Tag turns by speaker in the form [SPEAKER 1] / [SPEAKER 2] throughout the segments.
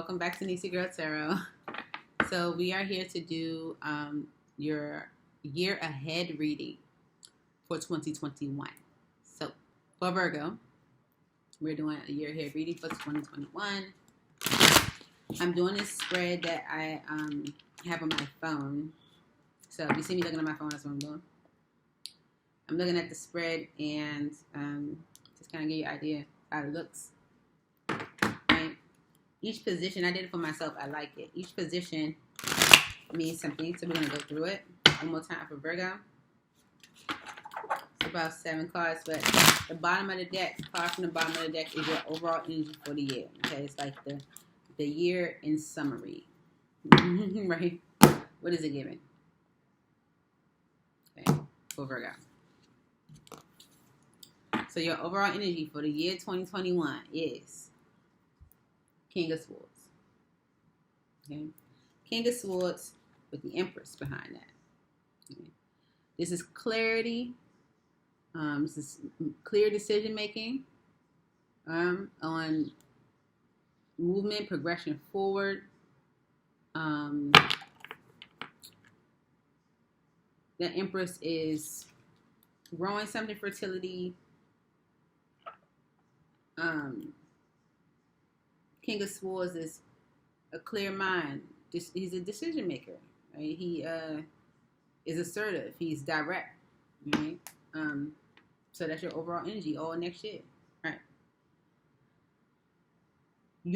[SPEAKER 1] welcome back to Neesie Girl Tarot. So we are here to do your year ahead reading for 2021. So for Virgo, we're doing a year ahead reading for 2021. I'm doing this spread that I have on my phone. So if you see me looking at my phone, that's what I'm doing. I'm looking at the spread and just kind of give you an idea how it looks. Each position, I did it for myself. I like it. Each position means something. So we're going to go through it one more time for Virgo. It's about 7 cards, but the bottom of the deck, card from the bottom of the deck is your overall energy for the year. Okay, it's like the year in summary. Right? What is it giving? Okay, for Virgo. So your overall energy for the year 2021 is King of Swords. Okay, King of Swords with the Empress behind that. Okay. This is clarity. This is clear decision making on movement, progression forward. The Empress is growing something, fertility. King of Swords is a clear mind. He's a decision maker. Right? He is assertive. He's direct. Right? So that's your overall energy all next year. Right. I'm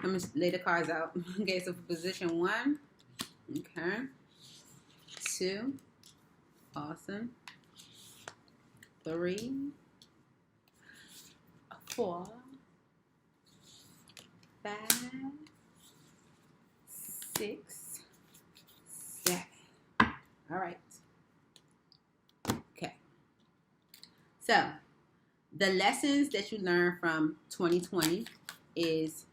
[SPEAKER 1] going to lay the cards out. Okay, so for position 1, okay, 2, awesome, 3, 4, 5, 6, 7. All right. Okay. So, the lessons that you learn from 2020 is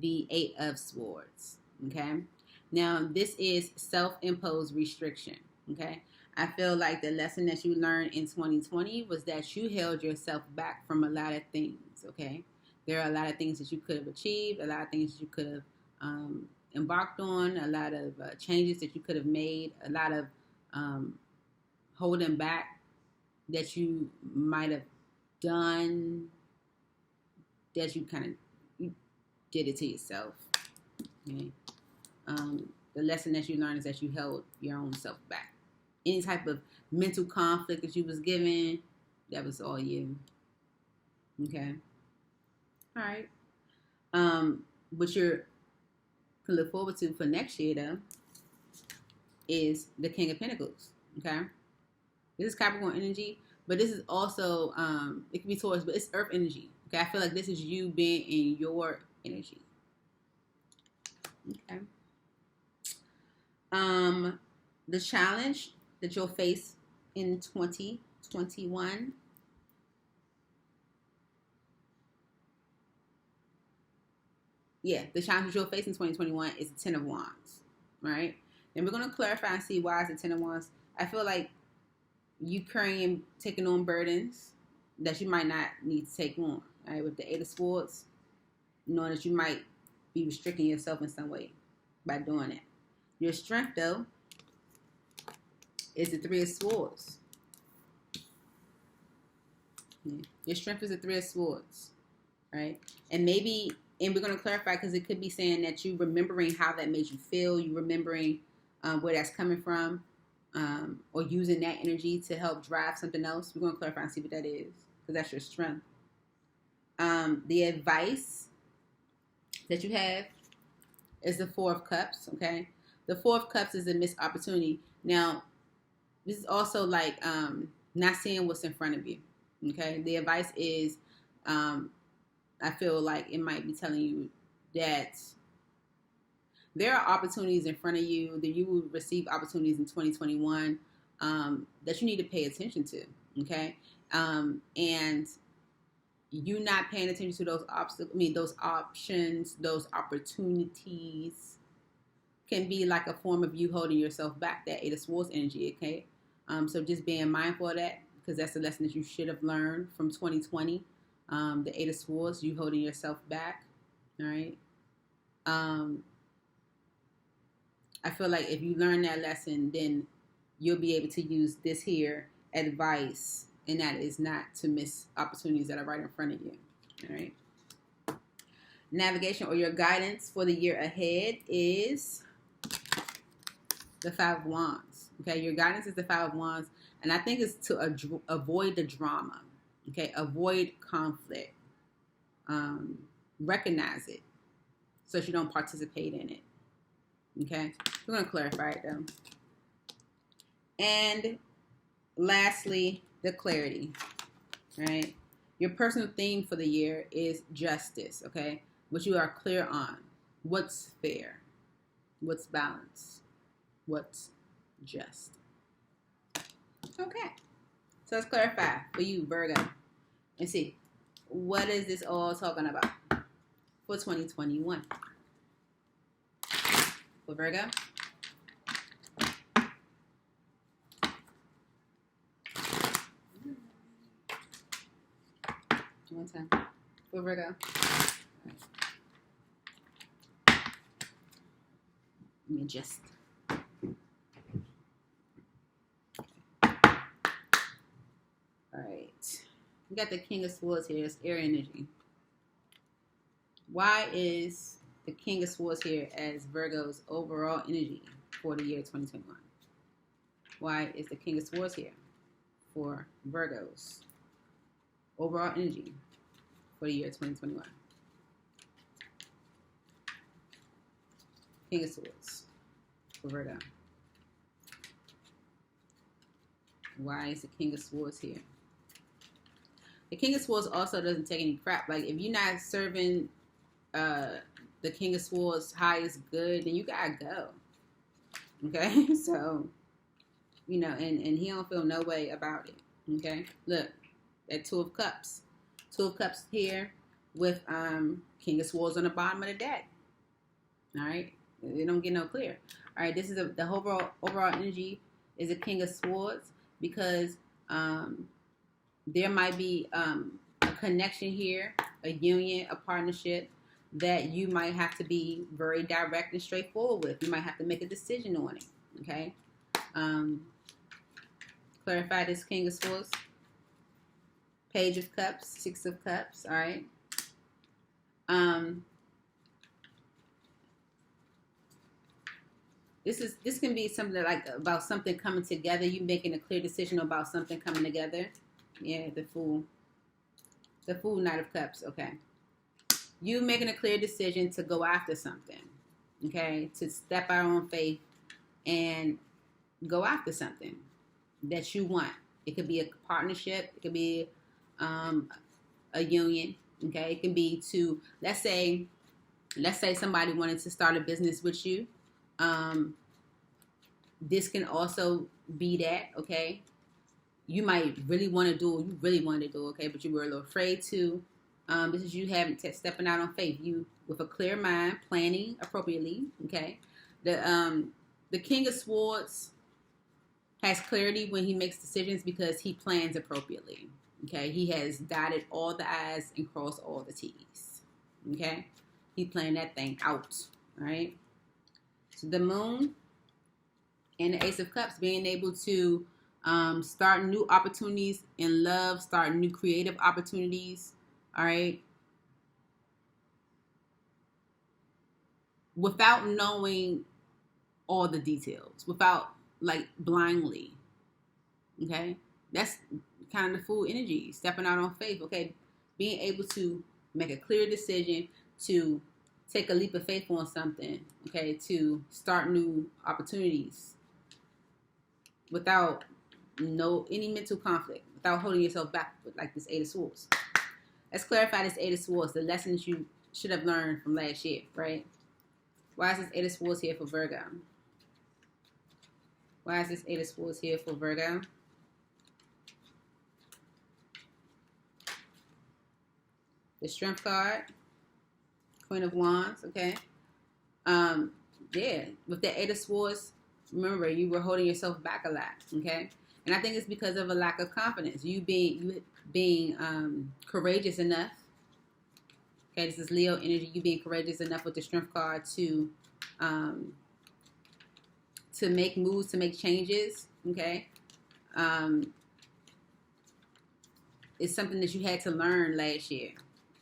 [SPEAKER 1] the 8 of Swords. Okay. Now, this is self-imposed restriction. Okay. I feel like the lesson that you learned in 2020 was that you held yourself back from a lot of things. Okay. There are a lot of things that you could have achieved, a lot of things that you could have embarked on, a lot of changes that you could have made, a lot of holding back that you might have done, that you did it to yourself. Okay? The lesson that you learned is that you held your own self back. Any type of mental conflict that you was given, that was all you. Okay? All right. What you're to look forward to for next year, though, is the King of Pentacles. Okay. This is Capricorn energy, but this is also it can be Taurus, but it's Earth energy. Okay. I feel like this is you being in your energy. Okay. The challenge that you'll face in 2021. Yeah, the challenge you'll face in 2021 is the 10 of Wands, right? And we're going to clarify and see why it's the 10 of Wands. I feel like you taking on burdens that you might not need to take on, right? With the 8 of Swords, knowing that you might be restricting yourself in some way by doing it. Your strength, though, is the 3 of Swords. Yeah. Your strength is the 3 of Swords, right? And we're going to clarify because it could be saying that you remembering how that made you feel, you remembering where that's coming from, or using that energy to help drive something else. We're going to clarify and see what that is because that's your strength. The advice that you have is the 4 of Cups, okay? The 4 of Cups is a missed opportunity. Now, this is also like not seeing what's in front of you, okay? The advice is I feel like it might be telling you that there are opportunities in front of you, that you will receive opportunities in 2021 that you need to pay attention to, okay? And you not paying attention to those those options, those opportunities can be like a form of you holding yourself back, that 8 of Swords energy, okay? So just being mindful of that, because that's a lesson that you should have learned from 2020. The 8 of Swords, you holding yourself back, all right? I feel like if you learn that lesson, then you'll be able to use this here advice, and that is not to miss opportunities that are right in front of you. All right. Navigation or your guidance for the year ahead is the Five of Wands. Okay, your guidance is the Five of Wands, and I think it's to avoid the drama. Okay, avoid conflict. Recognize it so that you don't participate in it. Okay, we're going to clarify it though. And lastly, the clarity. Right, your personal theme for the year is justice. Okay, what you are clear on. What's fair? What's balanced? What's just? Okay, so let's clarify for you, Virgo, and see what is this all talking about for 2021 for Virgo. One time for Virgo. Let me just. We got the King of Swords here. It's air energy. Why is the King of Swords here as Virgo's overall energy for the year 2021? Why is the King of Swords here for Virgo's overall energy for the year 2021? King of Swords for Virgo. Why is the King of Swords here? The King of Swords also doesn't take any crap. Like, if you're not serving the King of Swords highest good, then you gotta go. Okay? So, you know, and he don't feel no way about it. Okay? Look, that Two of Cups. Two of Cups here with King of Swords on the bottom of the deck. All right? They don't get no clear. All right, this is the overall energy is a King of Swords because there might be a connection here, a union, a partnership that you might have to be very direct and straightforward with. You might have to make a decision on it, okay? Clarify this King of Swords. Page of Cups, Six of Cups, all right? This can be something like about something coming together. You making a clear decision about something coming together. Yeah, the Fool. The Fool, Knight of Cups. Okay. You making a clear decision to go after something. Okay. To step out on faith and go after something that you want. It could be a partnership. It could be a union. Okay. It can be to, let's say somebody wanted to start a business with you. This can also be that. Okay. You might really want to do, okay, but you were a little afraid to. This is you stepping out on faith. You with a clear mind, planning appropriately, okay. The King of Swords has clarity when he makes decisions because he plans appropriately, okay. He has dotted all the I's and crossed all the T's, okay. He planned that thing out, all right. So the Moon and the Ace of Cups, being able to start new opportunities in love, start new creative opportunities, all right? Without knowing all the details, without, like, blindly, okay? That's kind of the Fool energy, stepping out on faith, okay? Being able to make a clear decision to take a leap of faith on something, okay? To start new opportunities without any mental conflict, without holding yourself back with like this Eight of Swords. Let's clarify this Eight of Swords, the lessons you should have learned from last year, right? Why is this Eight of Swords here for Virgo? Why is this Eight of Swords here for Virgo? The Strength card, Queen of Wands, okay? Yeah, with the Eight of Swords, remember, you were holding yourself back a lot, okay? And I think it's because of a lack of confidence. You being courageous enough Okay, this is Leo energy. You being courageous enough with the Strength card to make moves, to make changes. Okay, it's something that you had to learn last year,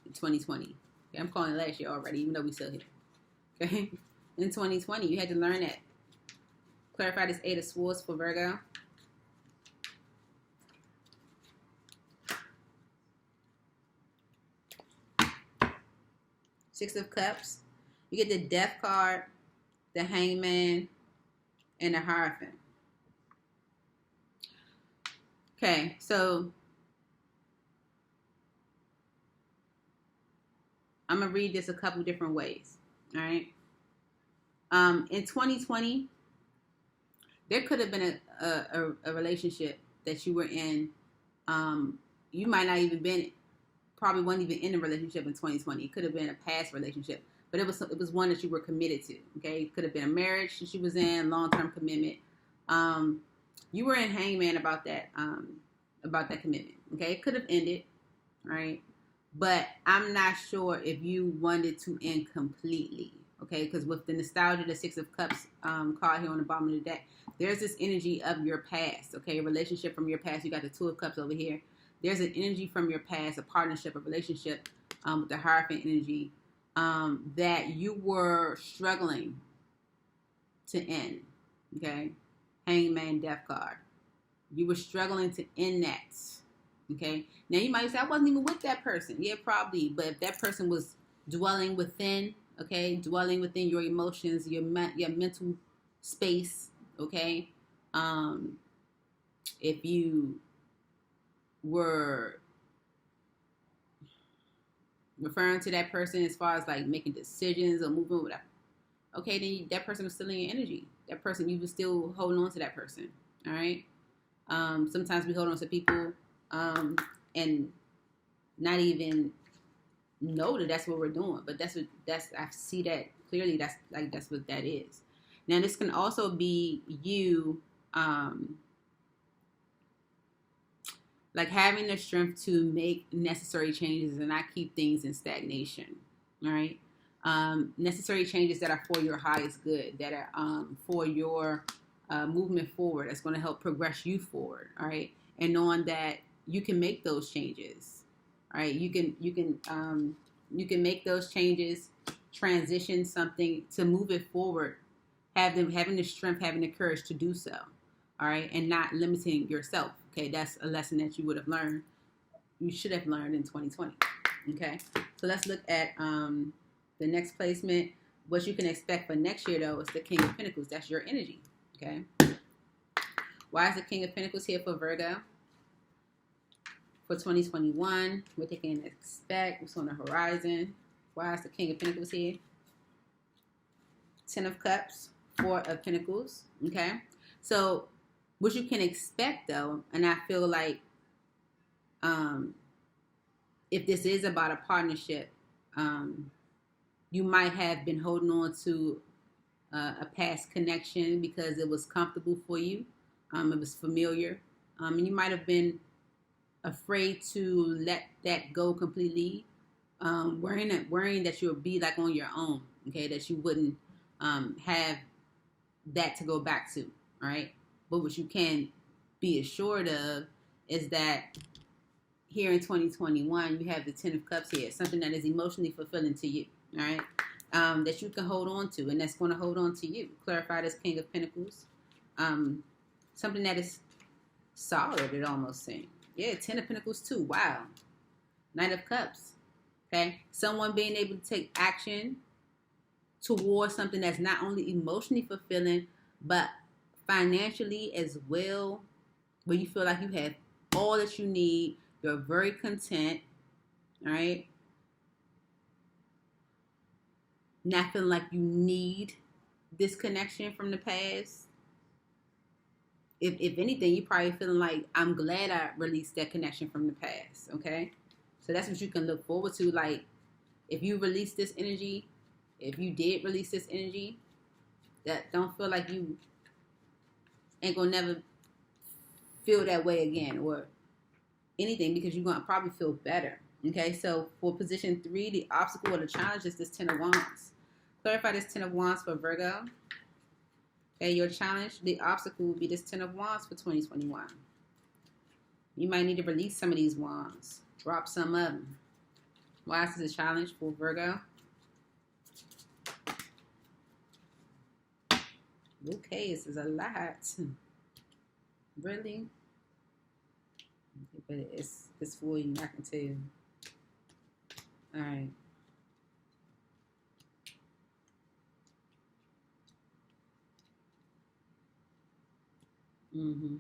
[SPEAKER 1] in 2020. Okay, I'm calling it last year already, even though we still here. Okay, in 2020, you had to learn that. Clarify this 8 of Swords for Virgo. Six of Cups. You get the Death card, the Hangman, and the Hierophant. Okay, so I'm going to read this a couple different ways. All right. In 2020, there could have been a relationship that you were in. You might not even been, probably wasn't even in a relationship in 2020. It could have been a past relationship, but it was one that you were committed to. Okay, it could have been a marriage that she was in, long-term commitment. You were in Hangman about that commitment. Okay, it could have ended, right? But I'm not sure if you wanted to end completely. Okay, because with the nostalgia, the Six of Cups card here on the bottom of the deck, there's this energy of your past. Okay, a relationship from your past. You got the Two of Cups over here. There's an energy from your past, a partnership, a relationship with the Hierophant energy that you were struggling to end. Okay, Hangman, Death card. You were struggling to end that. Okay, now you might say, I wasn't even with that person. Yeah, probably. But if that person was dwelling within, okay, dwelling within your emotions, your mental space, okay, if you were referring to that person as far as like making decisions or moving with that, okay, then that person was still in your energy. That person, you were still holding on to that person. All right. Sometimes we hold on to people and not even know that that's what we're doing, but I see that clearly. That's what that is. Now this can also be you like having the strength to make necessary changes and not keep things in stagnation. All right. Necessary changes that are for your highest good, that are for your movement forward, that's going to help progress you forward. All right. And knowing that you can make those changes. All right. You can make those changes, transition something to move it forward, having the strength, having the courage to do so. All right. And not limiting yourself. Okay. That's a lesson that you would have learned. You should have learned in 2020. Okay. So let's look at the next placement. What you can expect for next year, though, is the King of Pentacles. That's your energy. Okay. Why is the King of Pentacles here for Virgo? For 2021, what they can expect, what's on the horizon. Why is the King of Pentacles here? 10 of Cups, 4 of Pentacles. Okay. So what you can expect, though, and I feel like if this is about a partnership, you might have been holding on to a past connection because it was comfortable for you. It was familiar. And you might have been afraid to let that go completely, worrying that you'll be like on your own, okay, that you wouldn't have that to go back to, all right? But what you can be assured of is that here in 2021, you have the 10 of Cups here, something that is emotionally fulfilling to you, all right? That you can hold on to, and that's going to hold on to you. Clarified as King of Pentacles. Something that is solid, it almost seems. Yeah, 10 of Pentacles too. Wow. Knight of Cups. Okay? Someone being able to take action towards something that's not only emotionally fulfilling, but financially as well, where you feel like you have all that you need. You're very content. All right? Not feeling like you need this connection from the past. If anything, you're probably feeling like, I'm glad I released that connection from the past, okay? So that's what you can look forward to. Like, if you release this energy, if you did release this energy, that don't feel like you ain't gonna never feel that way again or anything, because you're gonna probably feel better, Okay, so for position 3, the obstacle or the challenge is this 10 of Wands. Clarify this 10 of Wands for Virgo. Okay, your challenge, the obstacle will be this 10 of Wands for 2021. You might need to release some of these wands. Drop some of them. Why is this a challenge for Virgo? Okay, this is a lot. Really? But it's for you, I can tell. All right. Mm-hmm.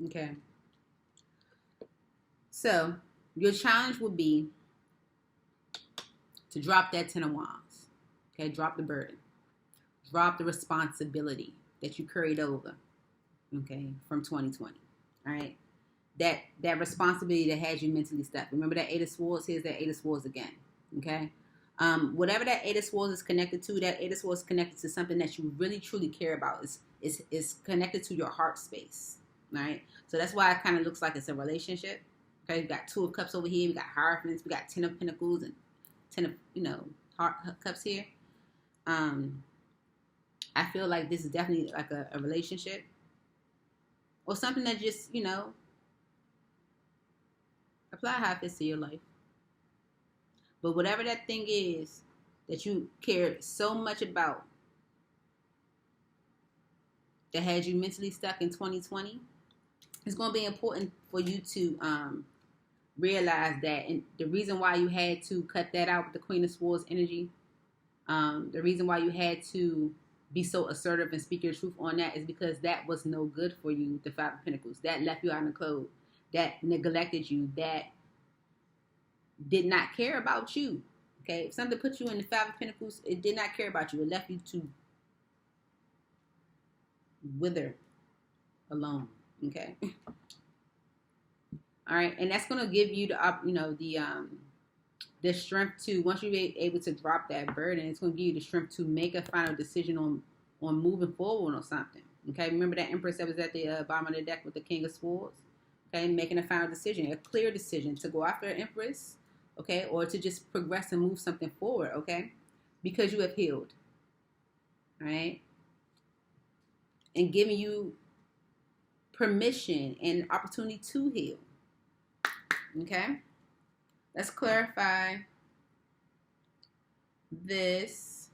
[SPEAKER 1] Okay. So your challenge would be to drop that 10 of Wands. Okay, drop the burden. Drop the responsibility that you carried over, okay, from 2020. All right. That responsibility that has you mentally stuck. Remember that 8 of Swords? Here's that 8 of Swords again. Okay. Whatever that 8 of Swords is connected to, that 8 of Swords is connected to something that you really truly care about. Is connected to your heart space. All right. So that's why it kind of looks like it's a relationship. Okay. We got 2 of Cups over here. We got Hierophants. We got 10 of Pentacles and 10 of heart cups here. I feel like this is definitely like a relationship or something that just apply how it fits to your life. But whatever that thing is that you care so much about that had you mentally stuck in 2020, it's going to be important for you to realize that. And the reason why you had to cut that out with the Queen of Swords energy, the reason why you had to be so assertive and speak your truth on that is because that was no good for you, the 5 of Pentacles. That left you out in the cold. That neglected you. That did not care about you. Okay? If something put you in the 5 of Pentacles, it did not care about you. It left you to wither alone. Okay? All right? And that's going to give you the strength to, once you're able to drop that burden, it's going to give you the strength to make a final decision on moving forward on something. Okay, remember that Empress that was at the bottom of the deck with the King of Swords? Okay, making a final decision, a clear decision to go after an Empress, okay, or to just progress and move something forward, okay, because you have healed, all right, and giving you permission and opportunity to heal, okay. Let's clarify this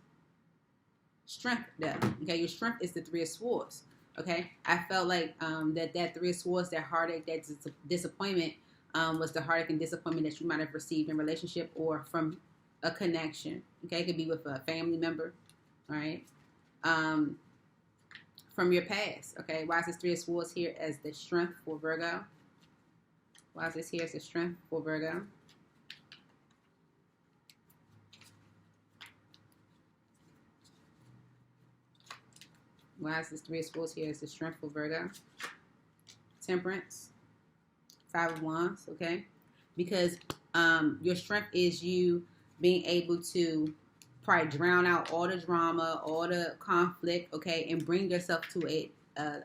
[SPEAKER 1] strength though. Okay, your strength is the 3 of Swords. Okay, I felt like that 3 of Swords, that heartache, that disappointment was the heartache and disappointment that you might have received in a relationship or from a connection. Okay, it could be with a family member, all right, from your past. Okay, why is this 3 of Swords here as the strength for Virgo? Why is this here as the strength for Virgo? Why is this 3 of Swords here as the strength for Virgo? Temperance. 5 of Wands, okay? Because your strength is you being able to probably drown out all the drama, all the conflict, okay? And bring yourself to a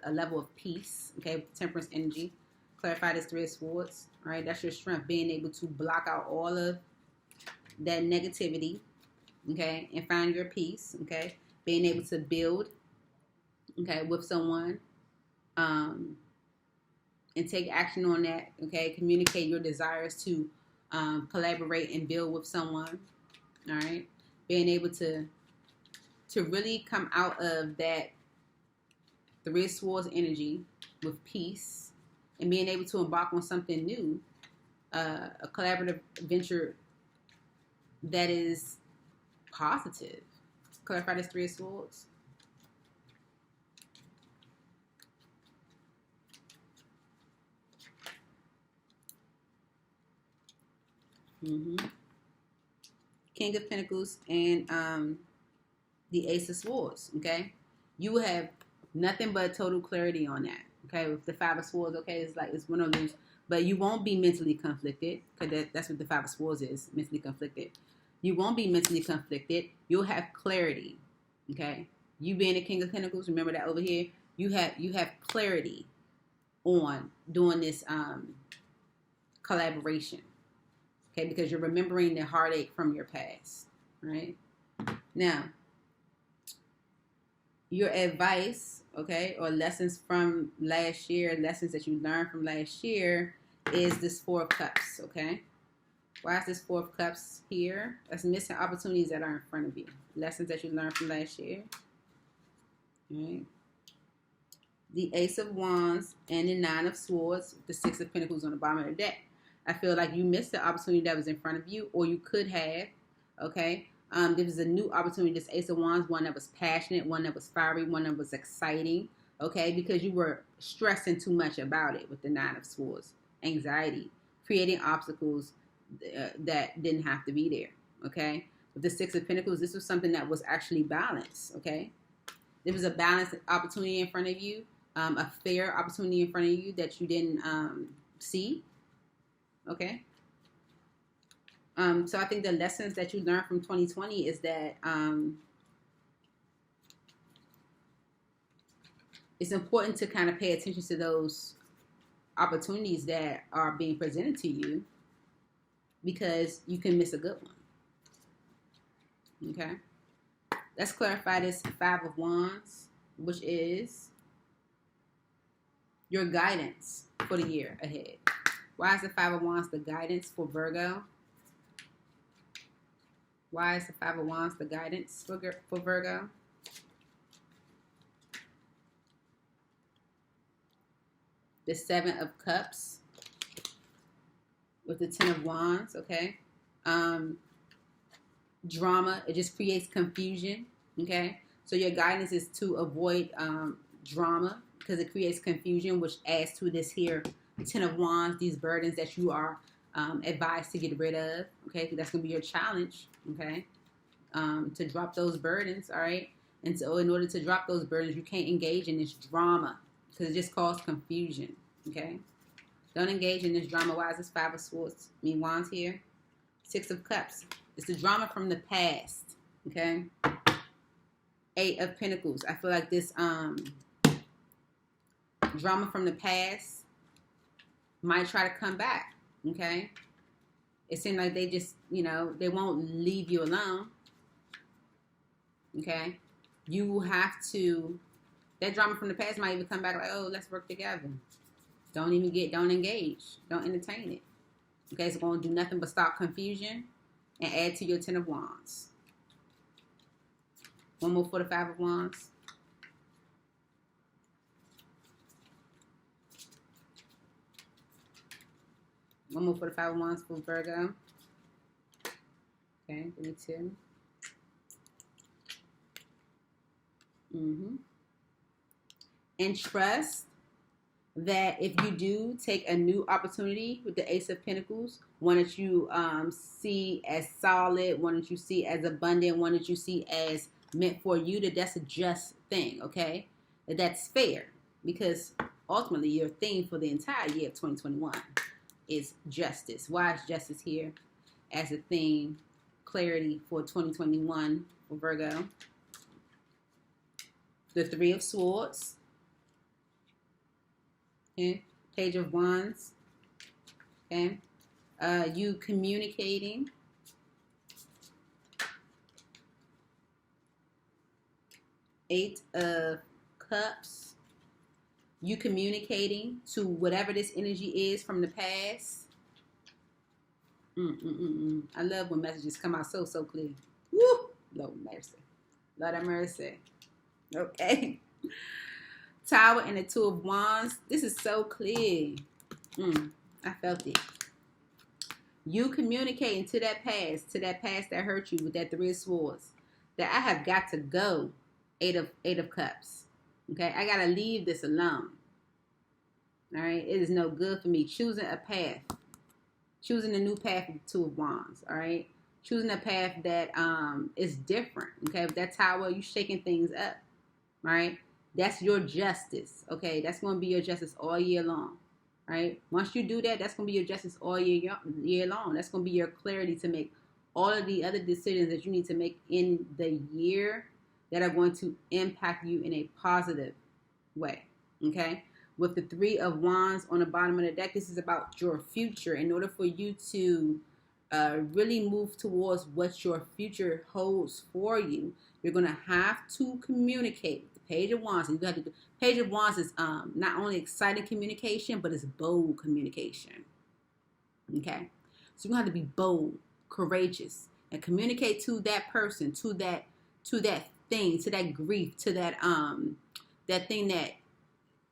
[SPEAKER 1] level of peace, okay? With temperance energy. Clarify this 3 of Swords, all right? That's your strength, being able to block out all of that negativity, okay? And find your peace, okay? Being able to build, okay, with someone, and take action on that, okay? Communicate your desires to collaborate and build with someone, all right? Being able to really come out of that 3 of Swords energy with peace and being able to embark on something new, a collaborative venture that is positive. Clarify this 3 of Swords. Mm-hmm. King of Pentacles and the Ace of Swords, okay? You have nothing but total clarity on that, Okay, with the Five of Swords, okay, it's like it's win or lose. But you won't be mentally conflicted, because that's what the Five of Swords is, mentally conflicted. You won't be mentally conflicted. You'll have clarity. Okay, you being the King of Pentacles, remember that over here. You have clarity on doing this collaboration. Okay, because you're remembering the heartache from your past. Right now, your advice, okay, or lessons from last year, lessons that you learned from last year, is this Four of Cups. Okay. Why is this Four of Cups here? That's missing opportunities that are in front of you. Lessons that you learned from last year. All right. The Ace of Wands and the Nine of Swords, the Six of Pentacles on the bottom of the deck. I feel like you missed the opportunity that was in front of you, or you could have. Okay. There was a new opportunity. This Ace of Wands, one that was passionate, one that was fiery, one that was exciting. Okay, because you were stressing too much about it with the Nine of Swords. Anxiety, creating obstacles that didn't have to be there. Okay, with the Six of Pentacles, this was something that was actually balanced. Okay, there was a balanced opportunity in front of you, a fair opportunity in front of you that you didn't see. Okay. So I think the lessons that you learned from 2020 is that it's important to kind of pay attention to those opportunities that are being presented to you, because you can miss a good one. Okay. Let's clarify this Five of Wands, which is your guidance for the year ahead. Why is the Five of Wands the guidance for Virgo? Why is the Five of Wands the guidance for Virgo? The Seven of Cups with the Ten of Wands, okay? Drama, it just creates confusion, okay? So your guidance is to avoid drama, because it creates confusion, which adds to this here Ten of Wands, these burdens that you are advised to get rid of, okay? That's going to be your challenge, okay? To drop those burdens, all right? And so in order to drop those burdens, you can't engage in this drama, because it just causes confusion, okay? Don't engage in this drama. Why is this Five of Swords, Wands here? Six of Cups. It's the drama from the past, okay? Eight of Pentacles. I feel like this drama from the past might try to come back, okay? It seems like they just, they won't leave you alone, okay? You will have to, that drama from the past might even come back like, oh, let's work together. Don't engage. Don't entertain it. Okay, it's going to do nothing but stop confusion and add to your Ten of Wands. One more for the Five of Wands. One more for the Five of Wands for Virgo. Okay, give me two. And trust that if you do take a new opportunity with the Ace of Pentacles, one that you see as solid, one that you see as abundant, one that you see as meant for you, that's a just thing, okay? That's fair, because ultimately your theme for the entire year of 2021 is justice. Why is justice here as a theme? Clarity for 2021 for Virgo. The Three of Swords. Okay. Page of Wands. Okay. You communicating. Eight of Cups. You communicating to whatever this energy is from the past. I love when messages come out so clear. Woo! Lord mercy. Lord have mercy. Okay. Tower and the Two of Wands. This is so clear. I felt it. You communicating to that past that hurt you with that Three of Swords. That I have got to go. Eight of Cups. Okay, I gotta leave this alone. All right, it is no good for me. Choosing a path. Choosing a new path with the Two of Wands. All right, choosing a path that is different. Okay, with that Tower, you shaking things up. Right, That's your justice, okay? That's going to be your justice all year long, right? Once you do that, that's going to be your justice all year long. That's going to be your clarity to make all of the other decisions that you need to make in the year that are going to impact you in a positive way, okay? With the Three of Wands on the bottom of the deck, this is about your future. In order for you to really move towards what your future holds for you, you're going to have to communicate. The Page of Wands, and you have to do, Page of Wands is not only exciting communication, but it's bold communication. Okay, so you're going to have to be bold, courageous, and communicate to that person, to that thing, to that grief, to that that thing that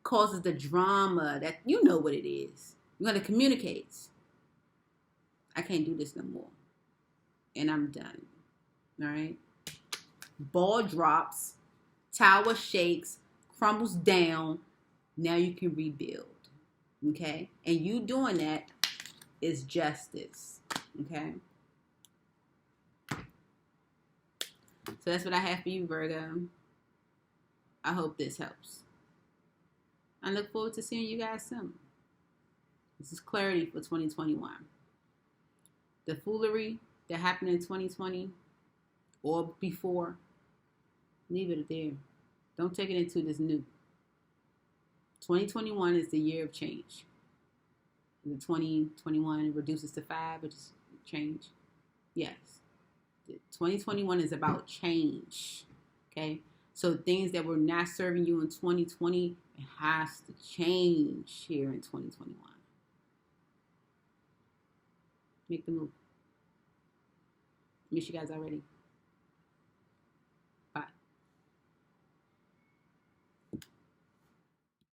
[SPEAKER 1] causes the drama. That you know what it is. You're going to communicate. I can't do this no more, and I'm done. All right. Ball drops, tower shakes, crumbles down. Now you can rebuild. Okay? And you doing that is justice. Okay? So that's what I have for you, Virgo. I hope this helps. I look forward to seeing you guys soon. This is clarity for 2021. The foolery that happened in 2020 or before, leave it there. Don't take it into this new. 2021 is the year of change. The 2021 it reduces to 5, which is change. Yes. 2021 is about change. Okay? So things that were not serving you in 2020, it has to change here in 2021. Make the move. Miss you guys already.